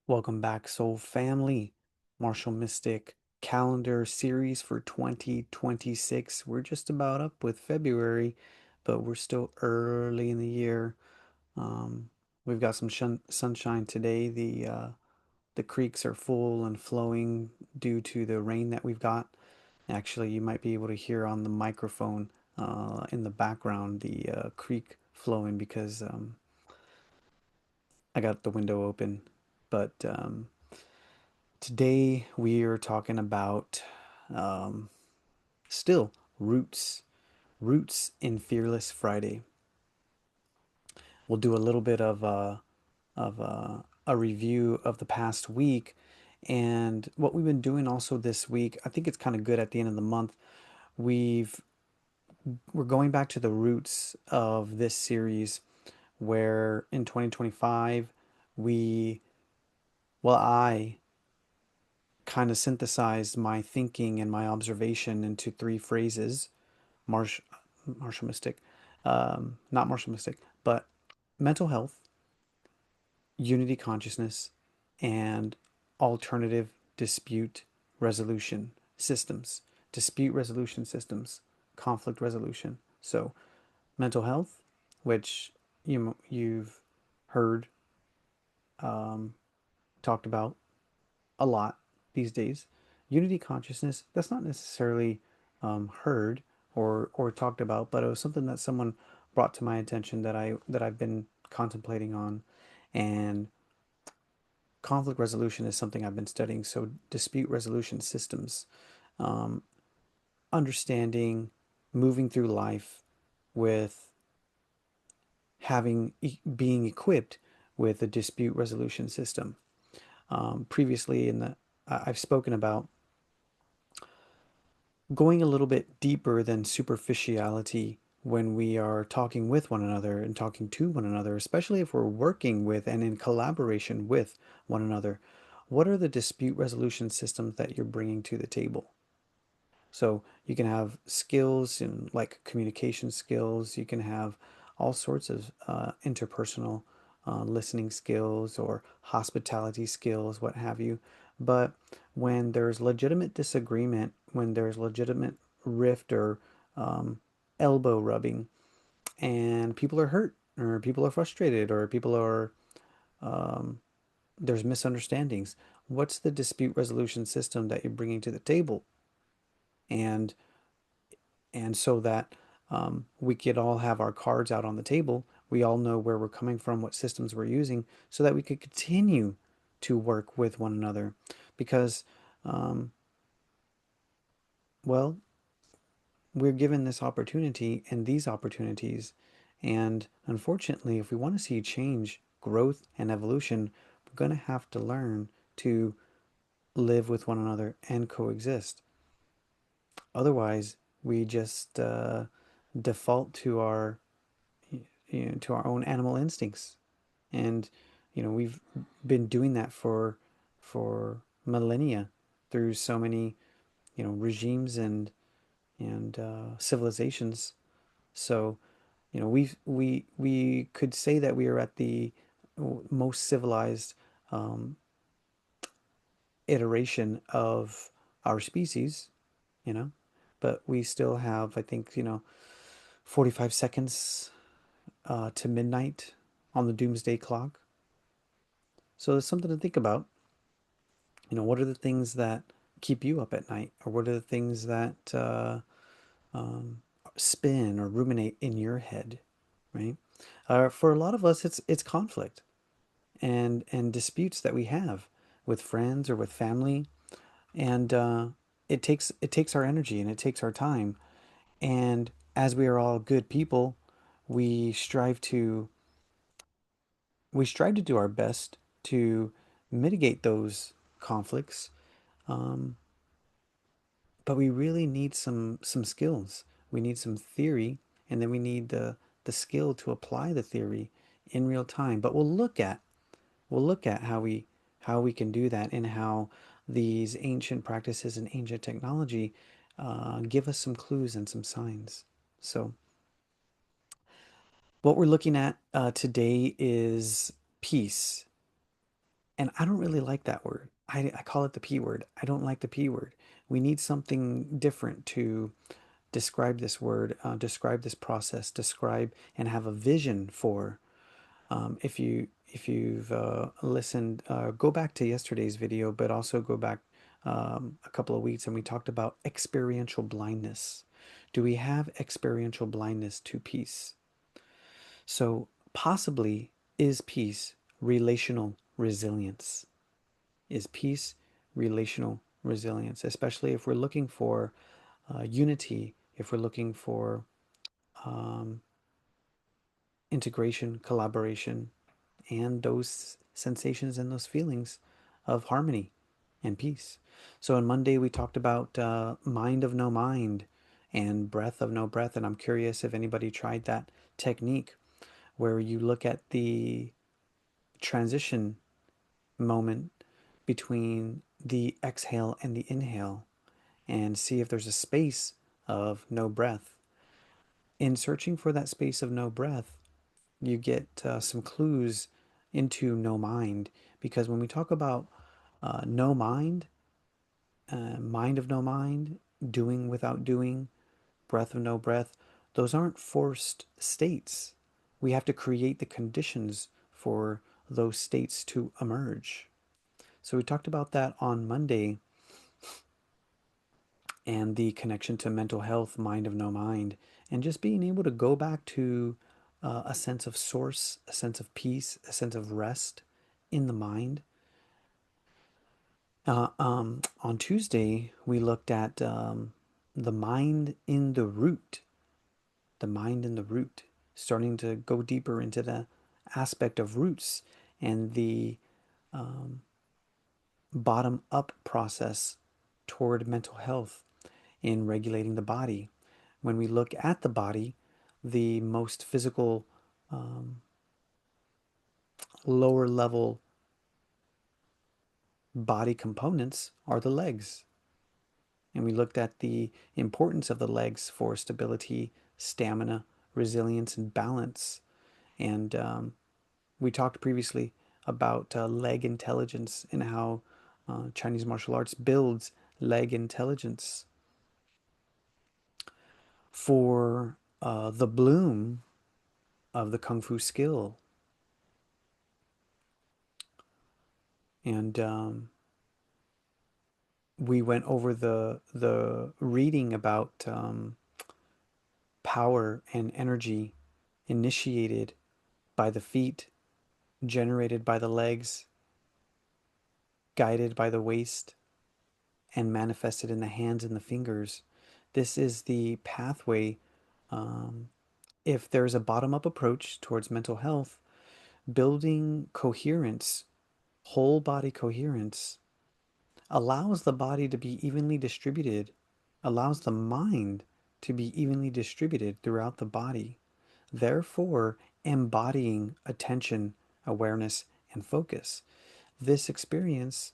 Welcome back, Soul Family. Martial Mystic calendar series for 2026. We're just about up with February, but we're still early in the year. Um, we've got some sunshine today. The creeks are full and flowing due to the rain that we've got. Actually, you might be able to hear on the microphone in the background the creek flowing because I got the window open. But today we are talking about um, still roots, roots in Fearless Friday. We'll do a little bit of a review of the past week and what we've been doing also this week. I think it's kind of good at the end of the month. We've we're going back to the roots of this series where in 2025 we I kind of synthesized my thinking and my observation into three phrases. Marsh, Martial Mystic, not Martial Mystic, but mental health, unity consciousness, and alternative dispute resolution systems. Dispute resolution systems, conflict resolution. So mental health, which you've heard um, talked about a lot these days. Unity consciousness, that's not necessarily heard or talked about, but it was something that someone brought to my attention that I've been contemplating on. And conflict resolution is something I've been studying. So dispute resolution systems, um, understanding, moving through life with being equipped with a dispute resolution system. Previously in the I've spoken about going a little bit deeper than superficiality when we are talking with one another and talking to one another, especially if we're working with and in collaboration with one another. What are the dispute resolution systems that you're bringing to the table? So you can have skills in like communication skills. You can have all sorts of interpersonal listening skills or hospitality skills, what have you. But when there's legitimate disagreement, when there's legitimate rift or um, elbow rubbing, and people are hurt, or people are frustrated, or people are um, there's misunderstandings. What's the dispute resolution system that you're bringing to the table? And so that we could all have our cards out on the table. We all know where we're coming from, what systems we're using, so that we could continue to work with one another. Because, um, well, we're given this opportunity and these opportunities. And unfortunately, if we want to see change, growth, and evolution, we're going to have to learn to live with one another and coexist. Otherwise, we just default to our to our own animal instincts, and we've been doing that for millennia through so many regimes and civilizations. So we could say that we are at the most civilized um, iteration of our species, you know, but we still have, I think, 45 seconds to midnight on the doomsday clock. So it's something to think about. What are the things that keep you up at night, or what are the things that um, spin or ruminate in your head, right? For a lot of us, it's conflict and disputes that we have with friends or with family, and it takes our energy and it takes our time. And as we are all good people, we strive to we strive to do our best to mitigate those conflicts. Um, but we really need some skills. We need some theory, and then we need the skill to apply the theory in real time. But we'll look at how we can do that, and how these ancient practices and ancient technology give us some clues and some signs. So what we're looking at today is peace. And I don't really like that word. I call it the P word. I don't like the P word. We need something different to describe this word, describe this process, describe and have a vision for. If you've listened, go back to yesterday's video, but also go back a couple of weeks, and we talked about experiential blindness. Do we have experiential blindness to peace? So possibly, is peace relational resilience? Is peace relational resilience? Especially if we're looking for unity, if we're looking for um, integration, collaboration, and those sensations and those feelings of harmony and peace. So on Monday, we talked about mind of no mind and breath of no breath. And I'm curious if anybody tried that technique where you look at the transition moment between the exhale and the inhale and see if there's a space of no breath. In searching for that space of no breath, you get some clues into no mind, because when we talk about no mind, mind of no mind, doing without doing, breath of no breath, those aren't forced states. We have to create the conditions for those states to emerge. So we talked about that on Monday, and the connection to mental health, mind of no mind, and just being able to go back to a sense of source, a sense of peace, a sense of rest in the mind. On Tuesday, we looked at the mind in the root, the mind in the root, starting to go deeper into the aspect of roots and the um, bottom up process toward mental health in regulating the body. When we look at the body, the most physical, um, lower level body components are the legs. And we looked at the importance of the legs for stability, stamina, resilience, and balance. And we talked previously about leg intelligence and how Chinese martial arts builds leg intelligence. For the bloom of the Kung Fu skill. And we went over the reading about power and energy initiated by the feet, generated by the legs, guided by the waist, and manifested in the hands and the fingers. This is the pathway. Um, if there's a bottom up approach towards mental health, building coherence, whole body coherence, allows the body to be evenly distributed, allows the mind to be evenly distributed throughout the body, therefore embodying attention, awareness, and focus. This experience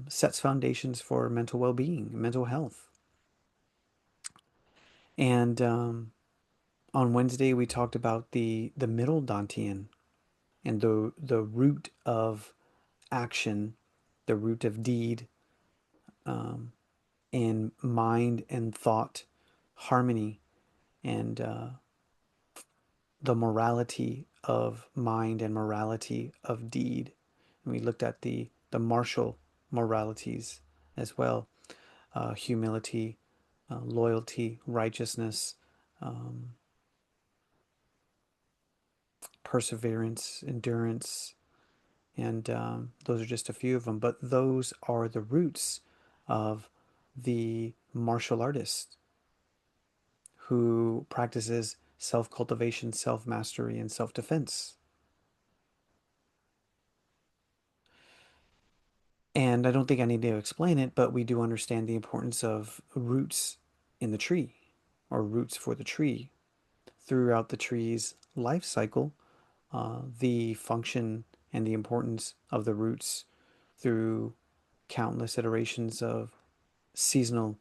sets foundations for mental well being, mental health. And on Wednesday, we talked about the middle Dantian and the root of action, the root of deed, um, in mind and thought harmony, and the morality of mind and morality of deed. And we looked at the martial moralities as well: humility, loyalty, righteousness, um, perseverance, endurance, and those are just a few of them. But those are the roots of the martial artist who practices self cultivation, self mastery, and self defense. And I don't think I need to explain it, but we do understand the importance of roots in the tree, or roots for the tree. Throughout the tree's life cycle, the function and the importance of the roots through countless iterations of seasonal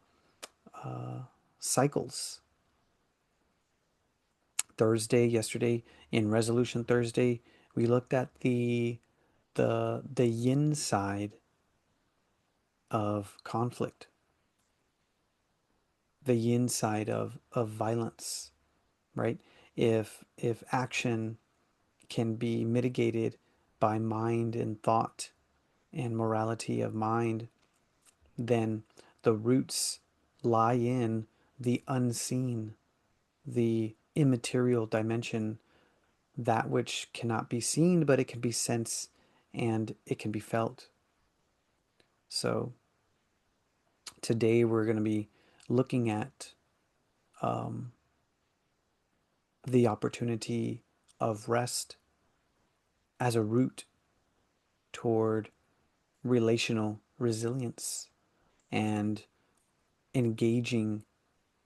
uh, cycles. Yesterday, in Resolution Thursday, we looked at the the yin side of conflict, the yin side of violence, right? If action can be mitigated by mind and thought and morality of mind, then the roots lie in the unseen, the immaterial dimension, that which cannot be seen, but it can be sensed and it can be felt. So today we're going to be looking at um, the opportunity of rest as a route toward relational resilience and engaging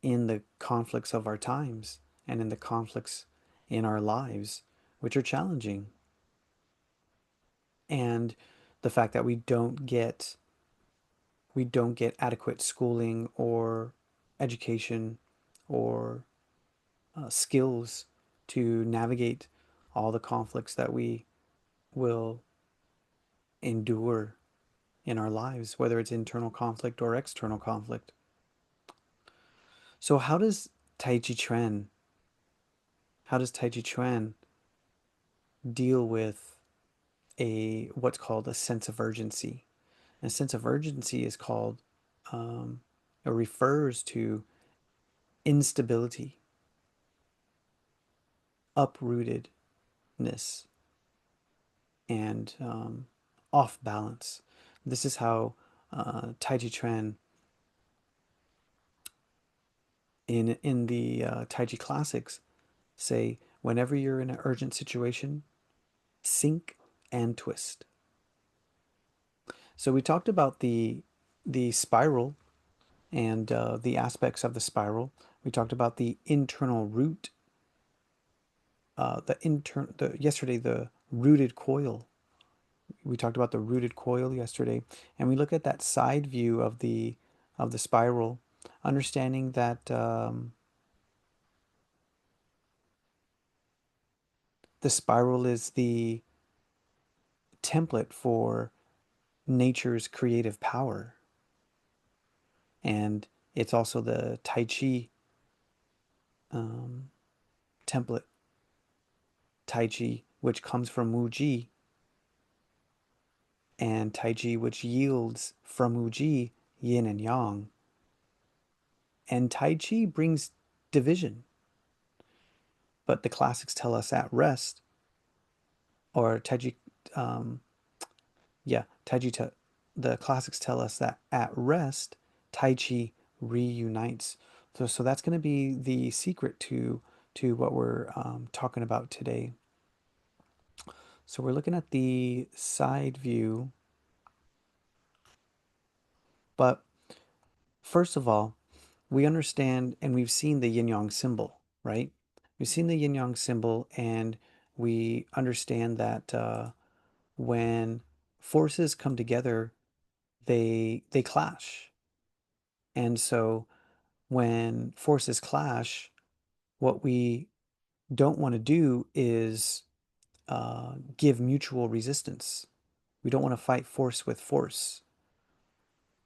in the conflicts of our times and in the conflicts in our lives, which are challenging. And the fact that we don't get adequate schooling or education or skills to navigate all the conflicts that we will endure in our lives, whether it's internal conflict or external conflict. So Tai Chi Chuan, how does Tai Chi Chuan deal with a what's called a sense of urgency? And a sense of urgency is called, um, it refers to instability, uprootedness, and off balance. This is how Tai Chi Chuan in the Tai Chi classics say, whenever you're in an urgent situation, sink and twist. So we talked about the spiral and the aspects of the spiral. We talked about the internal root, the yesterday the rooted coil. We talked about the rooted coil yesterday, and we look at that side view of the spiral, understanding that the spiral is the template for nature's creative power, and it's also the Tai Chi um, template. Tai Chi, which comes from Wu Ji, and Tai Chi, which yields from Wu Ji yin and yang. And Tai Chi brings division, but the classics tell us at rest, or Tai Chi, um, yeah, Tai Chi, the classics tell us that at rest, Tai Chi reunites. So that's going to be the secret to what we're talking about today. So we're looking at the side view, but first of all, we understand and we've seen the yin yang symbol, right? We've seen the yin yang symbol, and we understand that when forces come together, they clash. And so when forces clash, what we don't want to do is give mutual resistance. We don't want to fight force with force,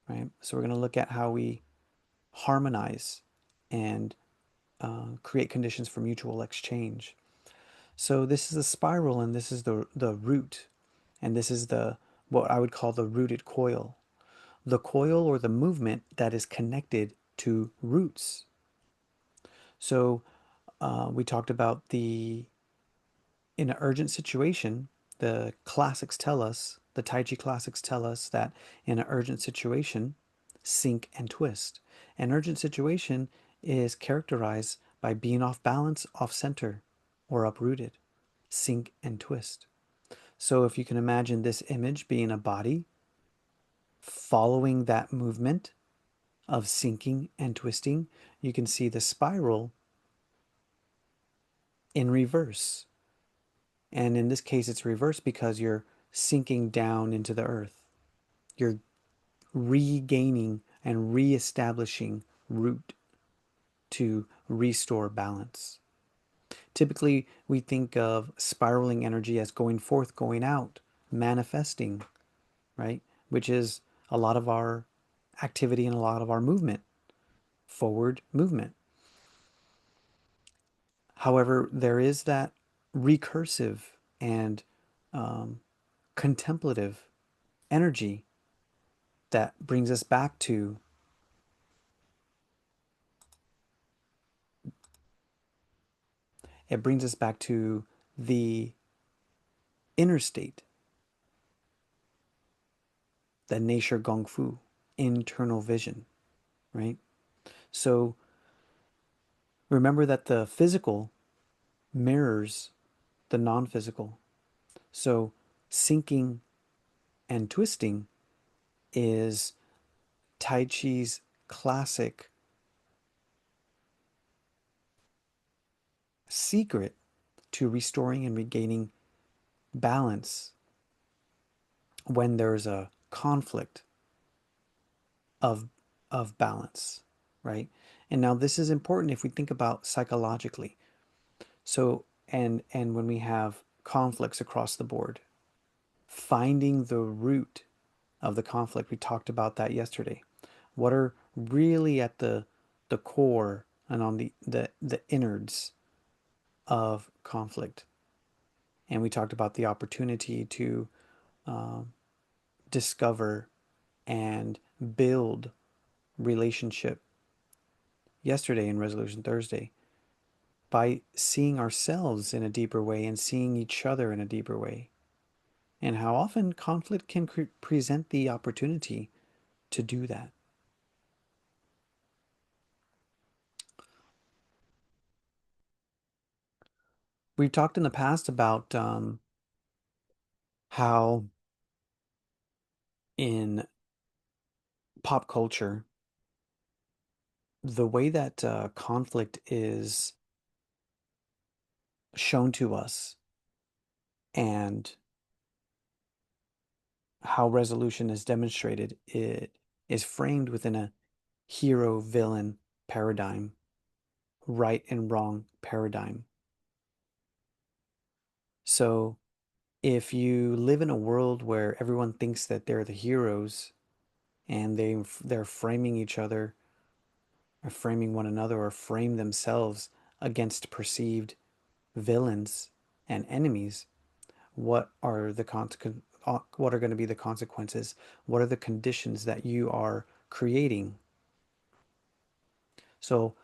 right? So we're going to look at how we harmonize and create conditions for mutual exchange. So this is the spiral, and this is the root, and this is the what I would call the rooted coil. The coil or the movement that is connected to roots. So we talked about in an urgent situation, the classics tell us, the Tai Chi classics tell us that in an urgent situation, sink and twist. An urgent situation is characterized by being off balance, off center, or uprooted. Sink and twist. So if you can imagine this image being a body following that movement of sinking and twisting, you can see the spiral in reverse. And in this case, it's reversed because you're sinking down into the earth. You're regaining and reestablishing root to restore balance. Typically, we think of spiraling energy as going forth, going out, manifesting, right? Which is a lot of our activity and a lot of our movement, forward movement. However, there is that recursive and um, contemplative energy that brings us back to the inner state, the nature gong fu, internal vision, right? So remember that the physical mirrors the non-physical. So sinking and twisting is Tai Chi's classic secret to restoring and regaining balance when there's a conflict of balance, right? And now this is important if we think about psychologically. So and when we have conflicts across the board, finding the root of the conflict, we talked about that yesterday. What are really at the core and on the innards of conflict? And we talked about the opportunity to um, discover and build relationship yesterday in Resolution Thursday by seeing ourselves in a deeper way and seeing each other in a deeper way. And how often conflict can present the opportunity to do that. We've talked in the past about how in pop culture, the way that conflict is shown to us and how resolution is demonstrated, it is framed within a hero villain paradigm, right and wrong paradigm. So if you live in a world where everyone thinks that they're the heroes and they're framing each other or framing one another or frame themselves against perceived villains and enemies, what are the what are going to be the consequences? What are the conditions that you are creating? So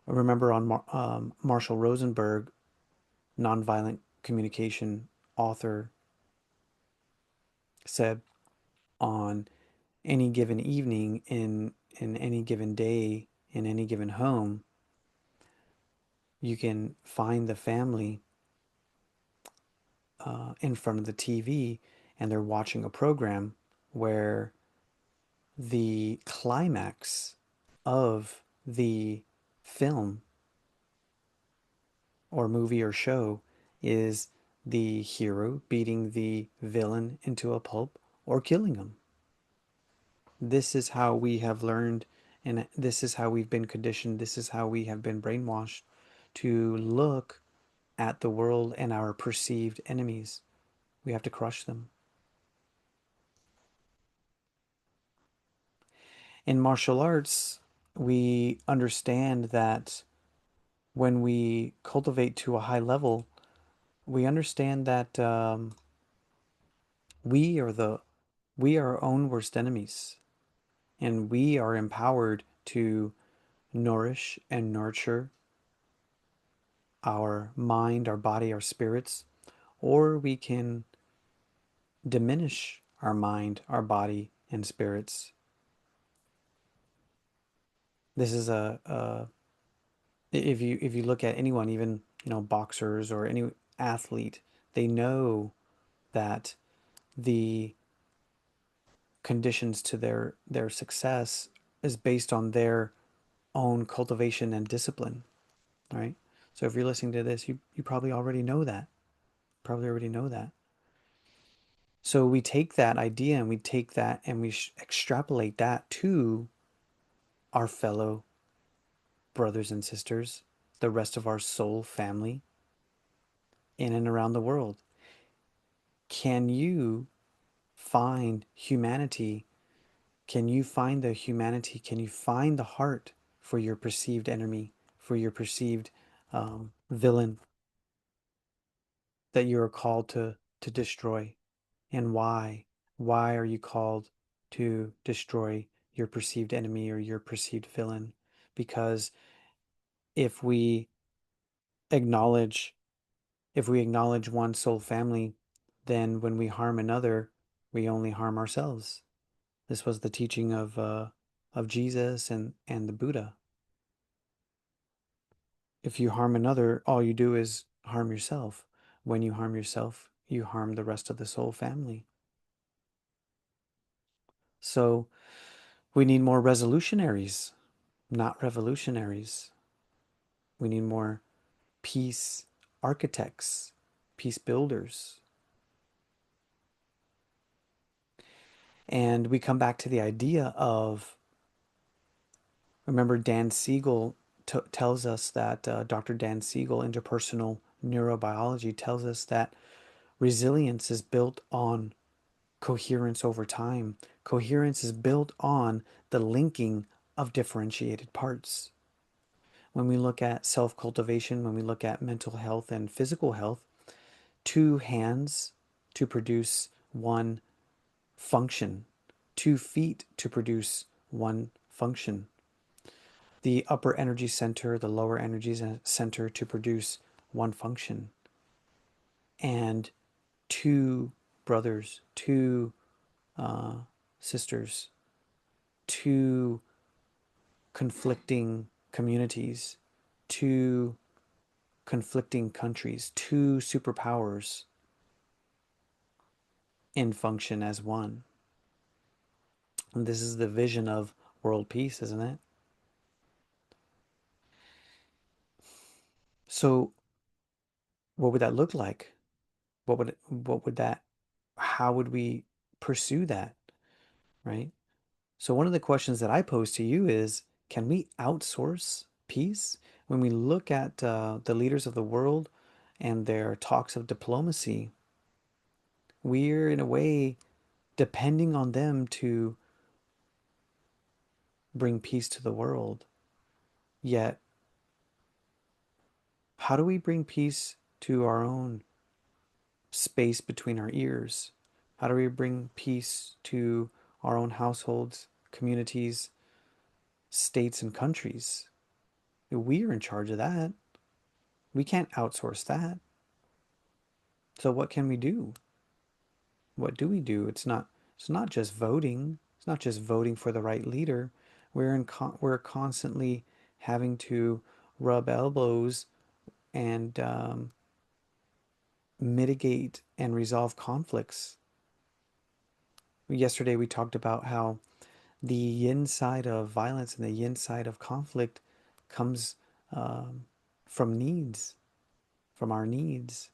remember on Marshall Rosenberg, nonviolent communication author, said on any given evening in any given day in any given home, you can find the family in front of the TV and they're watching a program where the climax of the film or movie or show is the hero beating the villain into a pulp or killing him. This is how we have learned, and this is how we've been conditioned. This is how we have been brainwashed to look at the world and our perceived enemies. We have to crush them. In martial arts, we understand that when we cultivate to a high level, we understand that we are the we are our own worst enemies, and we are empowered to nourish and nurture our mind, our body, our spirits, or we can diminish our mind, our body, and spirits. This is a if you look at anyone, even boxers or any athlete, they know that the conditions to their success is based on their own cultivation and discipline, right? So if you're listening to this, you probably already know that. Probably already know that. So we take that idea and we take that and we extrapolate that to our fellow brothers and sisters, the rest of our soul family in and around the world. Can you find humanity? Can you find the humanity? Can you find the heart for your perceived enemy, for your perceived villain that you are called to destroy? And why? Why are you called to destroy your perceived enemy or your perceived villain? Because if we acknowledge if we acknowledge one soul family, then when we harm another, we only harm ourselves. This was the teaching of Jesus and the Buddha. If you harm another, all you do is harm yourself. When you harm yourself, you harm the rest of the soul family. So we need more resolutionaries, not revolutionaries. We need more peace architects, peace builders. And we come back to the idea of, remember, Dan Siegel tells us that, Dr. Dan Siegel, interpersonal neurobiology, tells us that resilience is built on coherence over time. Coherence is built on the linking of differentiated parts. When we look at self cultivation, when we look at mental health and physical health, two hands to produce one function, 2 feet to produce one function, the upper energy center, the lower energy center to produce one function, and two brothers, two uh, sisters, two conflicting communities, two conflicting countries, two superpowers in function as one. And this is the vision of world peace, isn't it? So, what would that look like? What would that, how would we pursue that, right? So one of the questions that I pose to you is, can we outsource peace? When we look at the leaders of the world and their talks of diplomacy, we're in a way depending on them to bring peace to the world. Yet, how do we bring peace to our own space between our ears? How do we bring peace to our own households, communities, states, and countries? We are in charge of that. We can't outsource that. So what can we do? What do we do? It's not just voting. It's not just voting for the right leader. We're constantly having to rub elbows and mitigate and resolve conflicts. Yesterday we talked about how the yin side of violence and the yin side of conflict comes um, from needs, from our needs.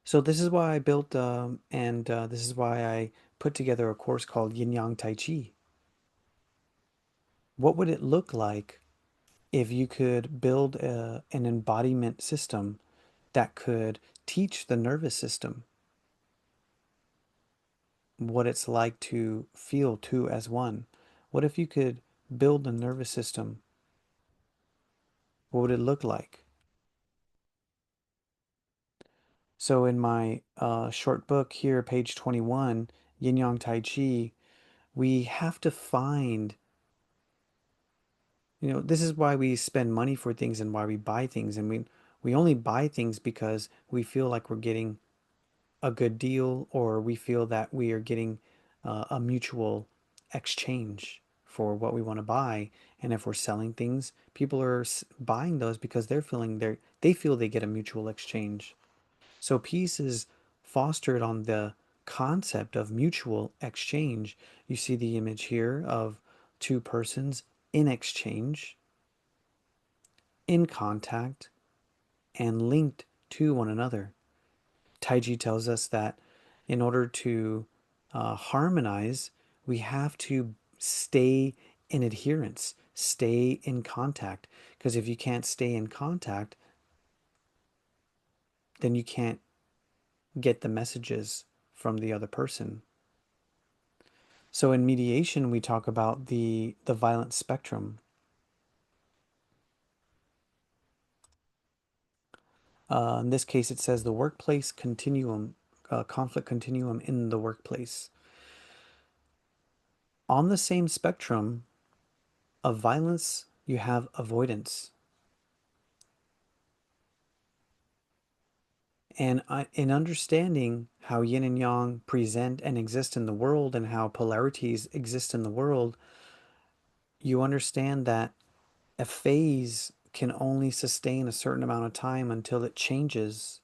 So this is why I built, and this is why I put together a course called Yin Yang Tai Chi. What would it look like if you could build an embodiment system that could teach the nervous system what it's like to feel two as one? What if you could build the nervous system? What would it look like? So in my short book here, page 21, Yin Yang Tai Chi, we have to find, this is why we spend money for things and why we buy things. And we only buy things because we feel like we're getting a good deal, or we feel that we are getting a mutual exchange for what we want to buy. And if we're selling things, people are buying those because they feel they get a mutual exchange. So peace is fostered on the concept of mutual exchange. You see the image here of two persons in exchange, in contact, and linked to one another. Taiji tells us that in order to harmonize, we have to stay in adherence, stay in contact. Because if you can't stay in contact, then you can't get the messages from the other person. So in mediation, we talk about the violence spectrum. In this case, it says the workplace continuum, conflict continuum in the workplace. On the same spectrum of violence, you have avoidance. And in understanding how yin and yang present and exist in the world and how polarities exist in the world, you understand that a phase can only sustain a certain amount of time until it changes.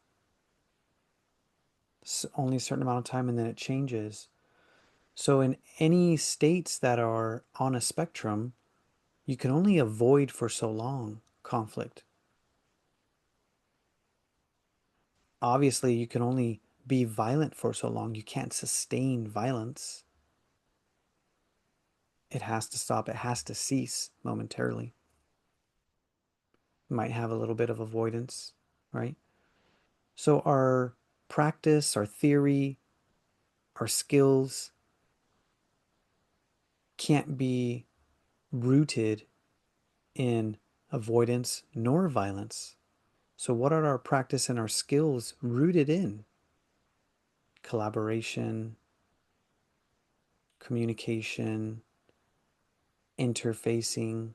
Only a certain amount of time and then it changes. So, in any states that are on a spectrum, you can only avoid for so long conflict. Obviously, you can only be violent for so long. You can't sustain violence. It has to stop, it has to cease momentarily. You might have a little bit of avoidance, right? So, our practice, our theory, our skills can't be rooted in avoidance nor violence. So, what are our practice and our skills rooted in? Collaboration, communication, interfacing,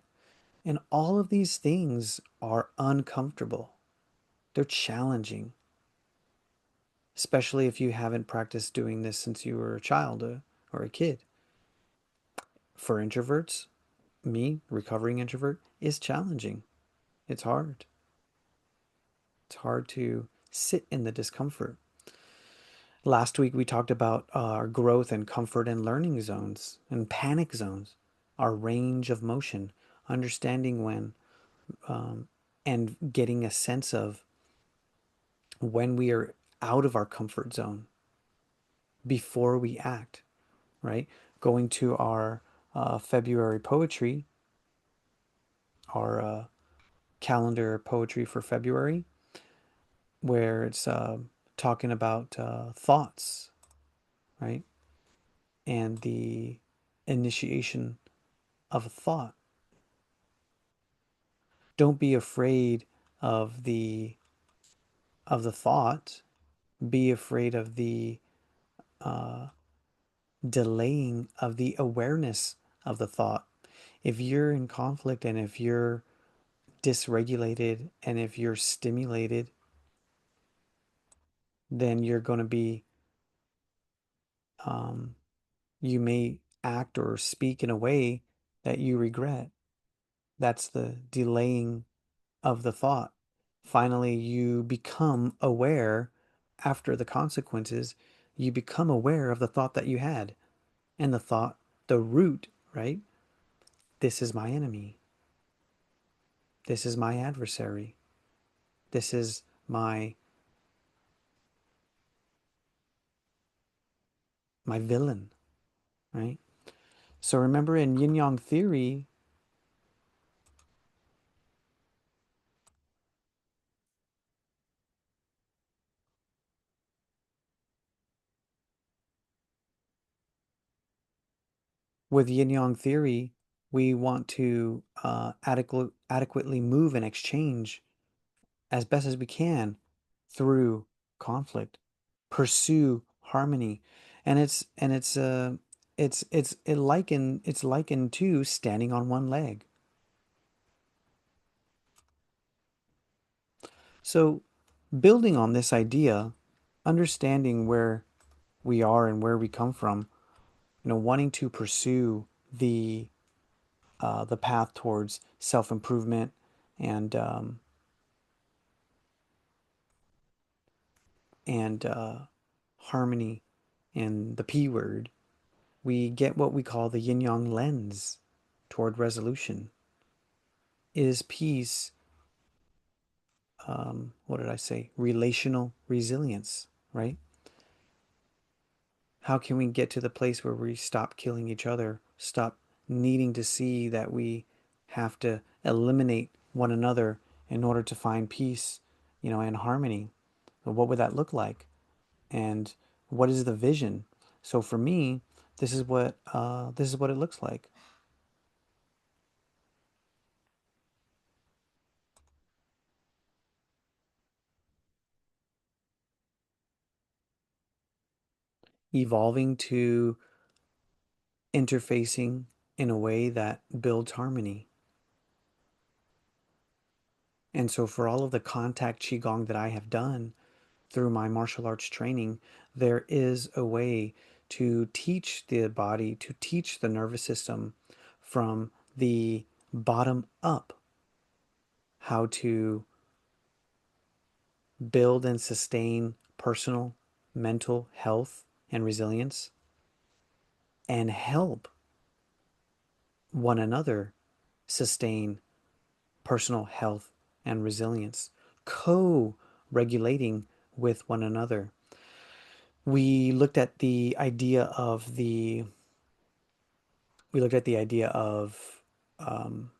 and all of these things are uncomfortable. They're challenging, especially if you haven't practiced doing this since you were a child or a kid. For introverts, me, recovering introvert, is challenging. It's hard. It's hard to sit in the discomfort. Last week, we talked about our growth and comfort and learning zones and panic zones, our range of motion, understanding when and getting a sense of when we are out of our comfort zone before we act, right? Going to our February poetry, our calendar poetry for February, where it's talking about thoughts, right? And the initiation of a thought. Don't be afraid of the thought. Be afraid of the uh, delaying of the awareness of the thought. If you're in conflict and if you're dysregulated and if you're stimulated, then you're going to be, um, you may act or speak in a way that you regret. That's the delaying of the thought. Finally, you become aware after the consequences, you become aware of the thought that you had and the thought, the root, right? This is my enemy. This is my adversary. This is my villain, right? So remember in yin yang theory, with yin yang theory, we want to adequately move and exchange as best as we can through conflict, pursue harmony, and it's likened to standing on one leg. So, building on this idea, understanding where we are and where we come from, wanting to pursue the path towards self improvement and harmony and the P word, we get what we call the yin yang lens toward resolution. Is peace, what did I say? Relational resilience, right? How can we get to the place where we stop killing each other, stop needing to see that we have to eliminate one another in order to find peace, and harmony? What would that look like? And what is the vision? So for me, this is what it looks like. Evolving to interfacing in a way that builds harmony. And so for all of the contact qigong that I have done through my martial arts training, there is a way to teach the body, to teach the nervous system from the bottom up how to build and sustain personal, mental health and resilience and help one another sustain personal health and resilience, co regulating with one another. We looked at the idea of the we looked at the idea of um,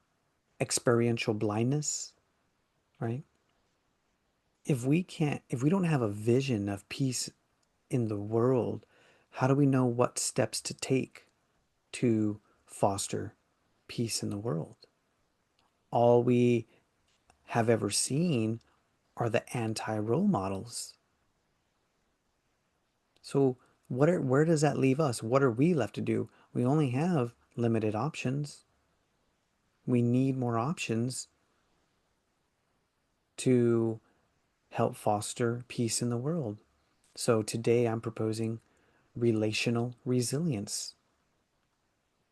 experiential blindness, right? If we don't have a vision of peace in the world, how do we know what steps to take to foster peace in the world? All we have ever seen are the anti role models. So, where does that leave us? What are we left to do? We only have limited options. We need more options to help foster peace in the world. So, today I'm proposing relational resilience.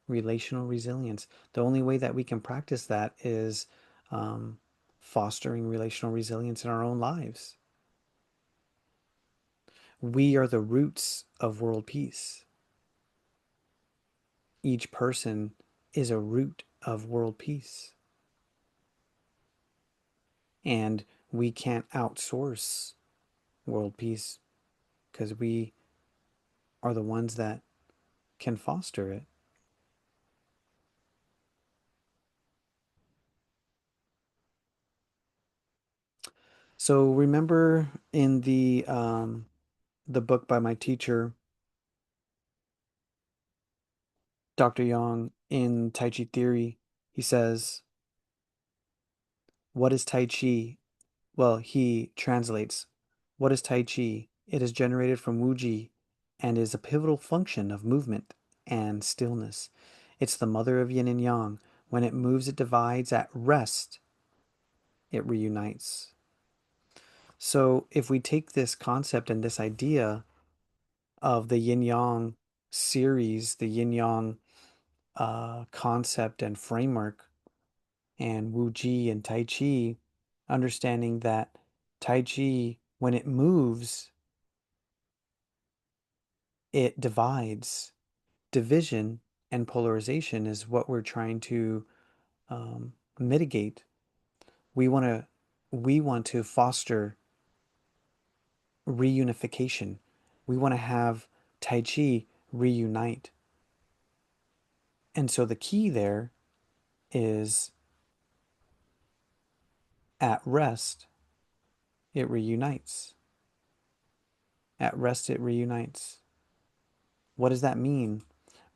Relational resilience. The only way that we can practice that is um, fostering relational resilience in our own lives. We are the roots of world peace. Each person is a root of world peace. And we can't outsource world peace because we are the ones that can foster it. So remember in the book by my teacher, Dr. Yang, in Tai Chi Theory, he says, "What is Tai Chi?" Well, he translates, "What is Tai Chi? It is generated from Wu Ji and is a pivotal function of movement and stillness. It's the mother of yin and yang. When it moves, it divides. At rest, it reunites." So if we take this concept and this idea of the yin yang series, the yin yang concept and framework, and Wu Ji and Tai Chi, understanding that Tai Chi, when it moves, it divides. Division and polarization is what we're trying to mitigate. We want to we want to foster reunification. We want to have Tai Chi reunite. And so the key there is at rest, it reunites. At rest, it reunites. What does that mean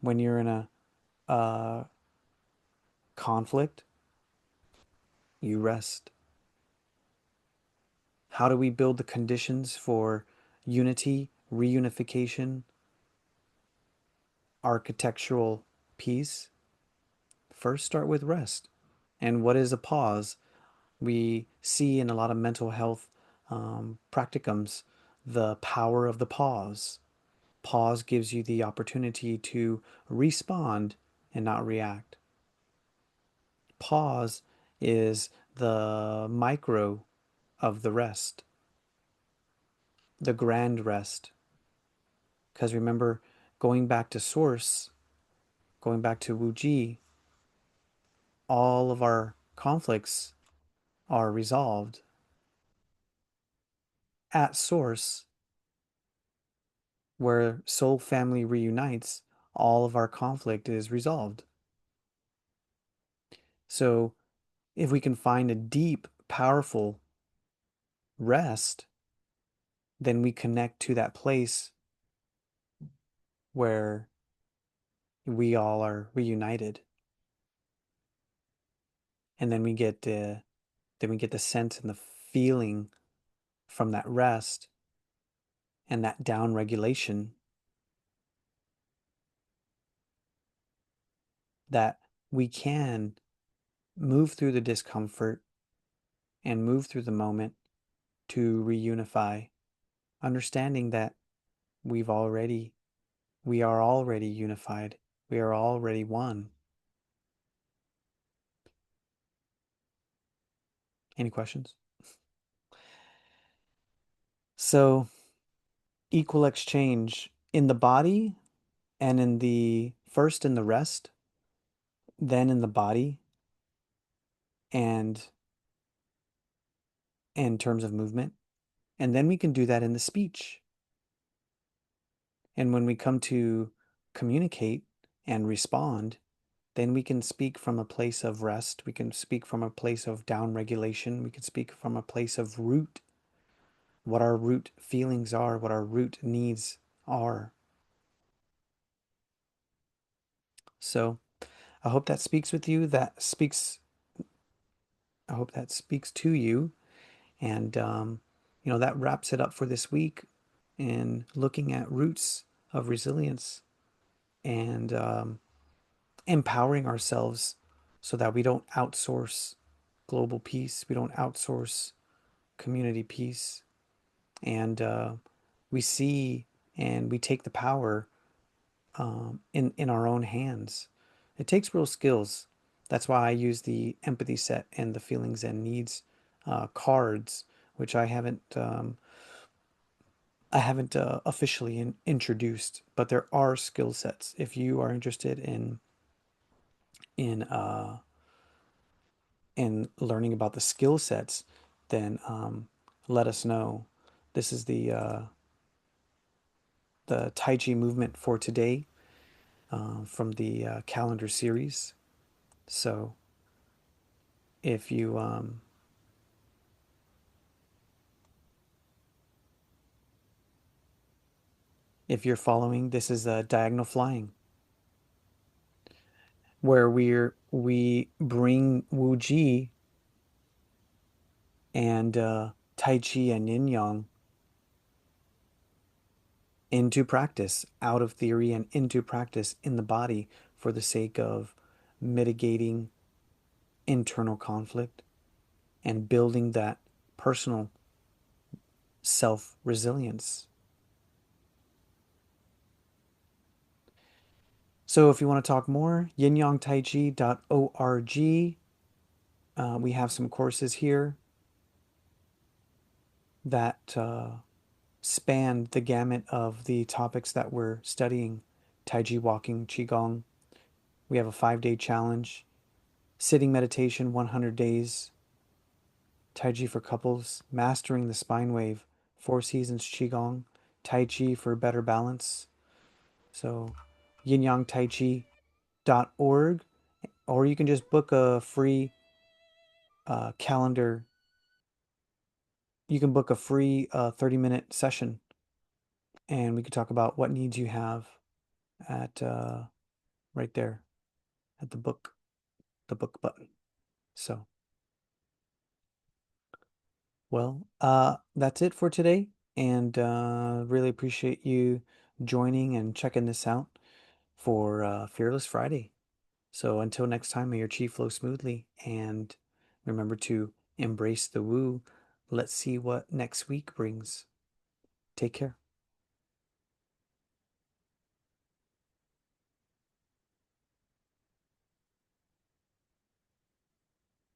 when you're in a uh, conflict? You rest. How do we build the conditions for unity, reunification, architectural peace? First, start with rest. And what is a pause? We see in a lot of mental health practicums the power of the pause. Pause gives you the opportunity to respond and not react. Pause is the micro of the rest, the grand rest. Because remember, going back to source, going back to Wu Ji, all of our conflicts are resolved at source, where soul family reunites, all of our conflict is resolved. So if we can find a deep, powerful rest, then we connect to that place where we all are reunited. And then we get the sense and the feeling from that rest and that down regulation that we can move through the discomfort and move through the moment to reunify, understanding that we've already we are already unified. We are already one. Any questions? So, equal exchange in the body and in the first in the rest, then in the body, and in terms of movement. And then we can do that in the speech. And when we come to communicate and respond, then we can speak from a place of rest. We can speak from a place of down regulation. We can speak from a place of root, what our root feelings are, what our root needs are. So I hope that speaks with you. I hope that speaks to you. And, that wraps it up for this week in looking at roots of resilience and empowering ourselves so that we don't outsource global peace, we don't outsource community peace, and we see and we take the power in our own hands. It takes real skills. That's why I use the empathy set and the feelings and needs cards, which I haven't officially introduced, but there are skill sets. If you are interested in learning about the skill sets, then let us know. This is the Tai Chi movement for today from the calendar series. So if you if you're following, this is diagonal flying, where we bring Wu Ji and Tai Chi and Yin Yang into practice, out of theory and into practice in the body for the sake of mitigating internal conflict and building that personal self resilience. So if you want to talk more, yinyangtaichi.org. We have some courses here that span the gamut of the topics that we're studying: Tai Chi walking, Qigong. We have a 5-day challenge, sitting meditation 100 days, Tai Chi for couples, mastering the spine wave, 4 seasons Qigong, Tai Chi for better balance. So yinyangtaichi.org, or you can just book a free calendar. You can book a free 30-minute session, and we could talk about what needs you have at right there at the book button. So, well, that's it for today, and really appreciate you joining and checking this out for Fearless Friday. So until next time, may your chi flow smoothly, and remember to embrace the woo. Let's see what next week brings. Take care.